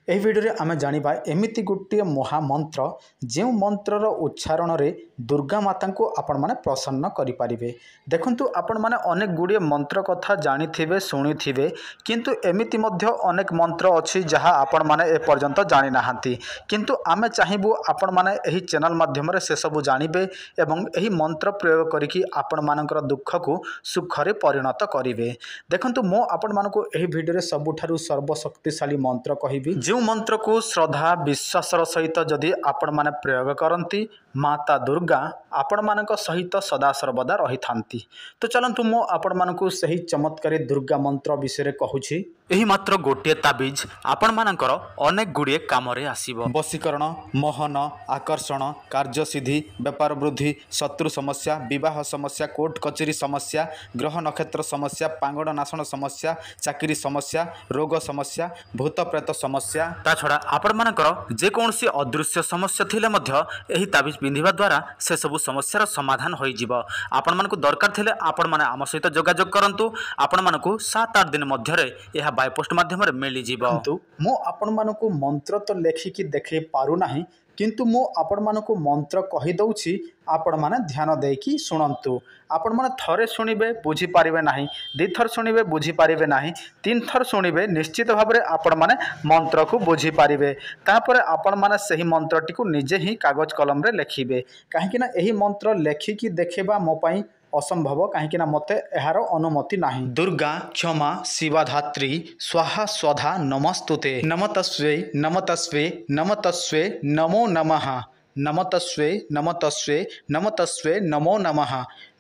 ଏହି ଭିଡ଼ିଓରେ ଆମେ ଜାଣିବା ଏମିତି ଗୋଟିଏ ମହାମନ୍ତ୍ର ଯେଉଁ ମନ୍ତ୍ରର ଉଚ୍ଚାରଣରେ ଦୁର୍ଗା ମାତାଙ୍କୁ ଆପଣମାନେ ପ୍ରସନ୍ନ କରିପାରିବେ। ଦେଖନ୍ତୁ ଆପଣମାନେ ଅନେକ ଗୁଡ଼ିଏ ମନ୍ତ୍ର କଥା ଜାଣିଥିବେ ଶୁଣିଥିବେ, କିନ୍ତୁ ଏମିତି ମଧ୍ୟ ଅନେକ ମନ୍ତ୍ର ଅଛି ଯାହା ଆପଣମାନେ ଏପର୍ଯ୍ୟନ୍ତ ଜାଣିନାହାନ୍ତି। କିନ୍ତୁ ଆମେ ଚାହିଁବୁ ଆପଣମାନେ ଏହି ଚ୍ୟାନେଲ ମାଧ୍ୟମରେ ସେସବୁ ଜାଣିବେ ଏବଂ ଏହି ମନ୍ତ୍ର ପ୍ରୟୋଗ କରିକି ଆପଣମାନଙ୍କର ଦୁଃଖକୁ ସୁଖରେ ପରିଣତ କରିବେ। ଦେଖନ୍ତୁ ମୁଁ ଆପଣମାନଙ୍କୁ ଏହି ଭିଡ଼ିଓରେ ସବୁଠାରୁ ସର୍ବଶକ୍ତିଶାଳୀ ମନ୍ତ୍ର କହିବି, ଯେଉଁ ମନ୍ତ୍ରକୁ ଶ୍ରଦ୍ଧା ବିଶ୍ୱାସର ସହିତ ଯଦି ଆପଣମାନେ ପ୍ରୟୋଗ କରନ୍ତି ମାତା ଦୁର୍ଗା ଆପଣମାନଙ୍କ ସହିତ ସଦାସର୍ବଦା ରହିଥାନ୍ତି। ତ ଚାଲନ୍ତୁ ମୁଁ ଆପଣମାନଙ୍କୁ ସେହି ଚମତ୍କାରୀ ଦୁର୍ଗା ମନ୍ତ୍ର ବିଷୟରେ କହୁଛି। ଏହି ମାତ୍ର ଗୋଟିଏ ତାବିଜ ଆପଣମାନଙ୍କର ଅନେକ ଗୁଡ଼ିଏ କାମରେ ଆସିବ। ବଶୀକରଣ, ମୋହନ, ଆକର୍ଷଣ, କାର୍ଯ୍ୟସିଦ୍ଧି, ବେପାର ବୃଦ୍ଧି, ଶତ୍ରୁ ସମସ୍ୟା, ବିବାହ ସମସ୍ୟା, କୋର୍ଟ କଚେରୀ ସମସ୍ୟା, ଗ୍ରହ ନକ୍ଷତ୍ର ସମସ୍ୟା, ପାଙ୍ଗଡ଼ ନାଶନ ସମସ୍ୟା, ଚାକିରି ସମସ୍ୟା, ରୋଗ ସମସ୍ୟା, ଭୂତ ପ୍ରେତ ସମସ୍ୟା, ତା ଛଡ଼ା ଆପଣମାନଙ୍କର ଯେକୌଣସି ଅଦୃଶ୍ୟ ସମସ୍ୟା ଥିଲେ ମଧ୍ୟ ଏହି ତାବିଜ ପିନ୍ଧିବା ଦ୍ୱାରା ସେସବୁ ସମସ୍ୟାର ସମାଧାନ ହୋଇଯିବ। ଆପଣମାନଙ୍କୁ ଦରକାର ଥିଲେ ଆପଣମାନେ ଆମ ସହିତ ଯୋଗାଯୋଗ କରନ୍ତୁ। ଆପଣମାନଙ୍କୁ 7-8 ଦିନ ମଧ୍ୟରେ ଏହା ବାଇପୋଷ୍ଟ ମାଧ୍ୟମରେ ମିଳିଯିବ। କିନ୍ତୁ ମୁଁ ଆପଣମାନଙ୍କୁ ମନ୍ତ୍ର ତ ଲେଖିକି ଦେଖାଇ ପାରୁନାହିଁ, କିନ୍ତୁ ମୁଁ ଆପଣମାନଙ୍କୁ ମନ୍ତ୍ର କହିଦେଉଛି, ଆପଣମାନେ ଧ୍ୟାନ ଦେଇକି ଶୁଣନ୍ତୁ। ଆପଣମାନେ ଥରେ ଶୁଣିବେ ବୁଝିପାରିବେ ନାହିଁ, 2 ଥର ଶୁଣିବେ ବୁଝିପାରିବେ ନାହିଁ, 3 ଥର ଶୁଣିବେ ନିଶ୍ଚିତ ଭାବରେ ଆପଣମାନେ ମନ୍ତ୍ରକୁ ବୁଝିପାରିବେ। ତାପରେ ଆପଣମାନେ ସେହି ମନ୍ତ୍ରଟିକୁ ନିଜେ ହିଁ କାଗଜ କଲମରେ ଲେଖିବେ। କାହିଁକିନା ଏହି ମନ୍ତ୍ର ଲେଖିକି ଦେଖାଇବା ମୋ ପାଇଁ ଅସମ୍ଭବ, କାହିଁକିନା ମୋତେ ଏହାର ଅନୁମତି ନାହିଁ। ଦୁର୍ଗା କ୍ଷମା ଶିବାଧାତ୍ରୀ ସ୍ୱାହା ସ୍ୱଧା ନମସ୍ତୁତେ ନମତସ୍ୱେ ନମତସ୍ୱେ ନମତସ୍ୱେ ନମୋ ନମଃ ନମତସ୍ୱେ ନମତସ୍ୱେ ନମତସ୍ୱେ ନମୋ ନମଃ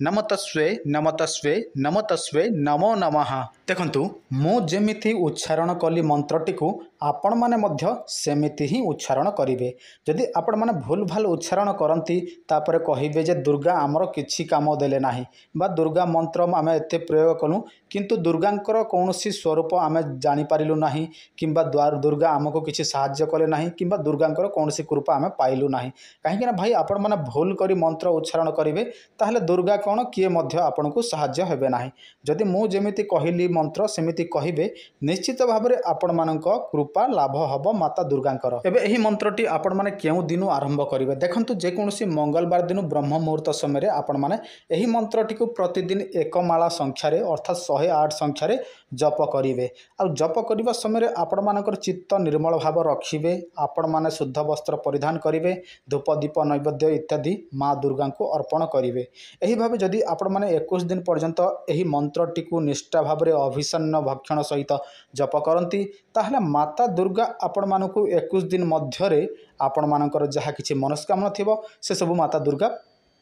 ନମତସ୍ୱେ ନମତସ୍ୱେ ନମତସ୍ୱେ ନମୋ ନମଃ। ଦେଖନ୍ତୁ ମୁଁ ଯେମିତି ଉଚ୍ଚାରଣ କଲି ମନ୍ତ୍ରଟିକୁ ଆପଣମାନେ ମଧ୍ୟ ସେମିତି ହିଁ ଉଚ୍ଚାରଣ କରିବେ। ଯଦି ଆପଣମାନେ ଭୁଲ ଭାଲ ଉଚ୍ଚାରଣ କରନ୍ତି ତାପରେ କହିବେ ଯେ ଦୁର୍ଗା ଆମର କିଛି କାମ ଦେଲେ ନାହିଁ ବା ଦୁର୍ଗା ମନ୍ତ୍ର ଆମେ ଏତେ ପ୍ରୟୋଗ କଲୁ କିନ୍ତୁ ଦୁର୍ଗାଙ୍କର କୌଣସି ସ୍ୱରୂପ ଆମେ ଜାଣିପାରିଲୁ ନାହିଁ କିମ୍ବା ଦୁର୍ଗା ଆମକୁ କିଛି ସାହାଯ୍ୟ କଲେ ନାହିଁ କିମ୍ବା ଦୁର୍ଗାଙ୍କର କୌଣସି କୃପା ଆମେ ପାଇଲୁ ନାହିଁ। କାହିଁକିନା ଭାଇ ଆପଣମାନେ ଭୁଲ କରି ମନ୍ତ୍ର ଉଚ୍ଚାରଣ କରିବେ ତାହେଲେ ଦୁର୍ଗା କ'ଣ କିଏ ମଧ୍ୟ ଆପଣଙ୍କୁ ସାହାଯ୍ୟ ହେବେ ନାହିଁ। ଯଦି ମୁଁ ଯେମିତି କହିଲି ମନ୍ତ୍ର ସେମିତି କହିବେ ନିଶ୍ଚିତ ଭାବରେ ଆପଣମାନଙ୍କ କୃପା ଲାଭ ହେବ ମାତା ଦୁର୍ଗାଙ୍କର। ଏବେ ଏହି ମନ୍ତ୍ରଟି ଆପଣମାନେ କେଉଁ ଦିନ ଆରମ୍ଭ କରିବେ? ଦେଖନ୍ତୁ ଯେକୌଣସି ମଙ୍ଗଳବାର ଦିନ ବ୍ରହ୍ମ ମୁହୂର୍ତ୍ତ ସମୟରେ ଆପଣମାନେ ଏହି ମନ୍ତ୍ରଟିକୁ ପ୍ରତିଦିନ 1 ମାଳା ସଂଖ୍ୟାରେ ଅର୍ଥାତ୍ 108 ସଂଖ୍ୟାରେ ଜପ କରିବେ। ଆଉ ଜପ କରିବା ସମୟରେ ଆପଣମାନଙ୍କର ଚିତ୍ତ ନିର୍ମଳ ଭାବ ରଖିବେ। ଆପଣମାନେ ଶୁଦ୍ଧ ବସ୍ତ୍ର ପରିଧାନ କରିବେ, ଧୂପ ଦୀପ ନୈବେଦ୍ୟ ଇତ୍ୟାଦି ମା ଦୁର୍ଗାଙ୍କୁ ଅର୍ପଣ କରିବେ। ଏହି ଭାବେ ଯଦି ଆପଣମାନେ 21 ଦିନ ପର୍ଯ୍ୟନ୍ତ ଏହି ମନ୍ତ୍ରଟିକୁ ନିଷ୍ଠା ଭାବରେ ଅଭିସନ୍ନ ଭକ୍ଷଣ ସହିତ ଜପ କରନ୍ତି ତାହେଲେ ମାତା ଦୁର୍ଗା ଆପଣମାନଙ୍କୁ 21 ଦିନ ମଧ୍ୟରେ ଆପଣମାନଙ୍କର ଯାହା କିଛି ମନସ୍କାମନା ଥିବ ସେସବୁ ମାତା ଦୁର୍ଗା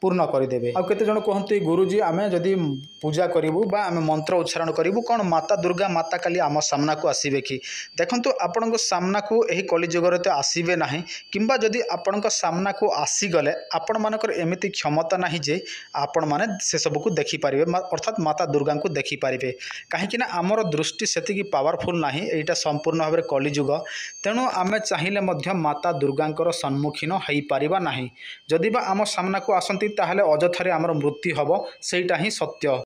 ପୂର୍ଣ୍ଣ କରିଦେବେ। ଆଉ କେତେଜଣ କୁହନ୍ତି ଗୁରୁଜୀ ଆମେ ଯଦି ପୂଜା କରିବୁ ବା ଆମେ ମନ୍ତ୍ର ଉଚ୍ଚାରଣ କରିବୁ କ'ଣ ମାତା ଦୁର୍ଗା ମାତା କାଲି ଆମ ସାମ୍ନାକୁ ଆସିବେ କି? ଦେଖନ୍ତୁ ଆପଣଙ୍କ ସାମ୍ନାକୁ ଏହି କଳିଯୁଗରେ ତ ଆସିବେ ନାହିଁ, କିମ୍ବା ଯଦି ଆପଣଙ୍କ ସାମ୍ନାକୁ ଆସିଗଲେ ଆପଣମାନଙ୍କର ଏମିତି କ୍ଷମତା ନାହିଁ ଯେ ଆପଣମାନେ ସେସବୁକୁ ଦେଖିପାରିବେ ଅର୍ଥାତ୍ ମାତା ଦୁର୍ଗାଙ୍କୁ ଦେଖିପାରିବେ। କାହିଁକିନା ଆମର ଦୃଷ୍ଟି ସେତିକି ପାୱାରଫୁଲ୍ ନାହିଁ, ଏଇଟା ସମ୍ପୂର୍ଣ୍ଣ ଭାବରେ କଳିଯୁଗ। ତେଣୁ ଆମେ ଚାହିଁଲେ ମଧ୍ୟ ମାତା ଦୁର୍ଗାଙ୍କର ସମ୍ମୁଖୀନ ହୋଇପାରିବା ନାହିଁ। ଯଦି ବା ଆମ ସାମ୍ନାକୁ ଆସନ୍ତି ତାହେଲେ ଅଯଥାରେ ଆମର ମୃତ୍ୟୁ ହେବ, ସେଇଟା ହିଁ ସତ୍ୟ।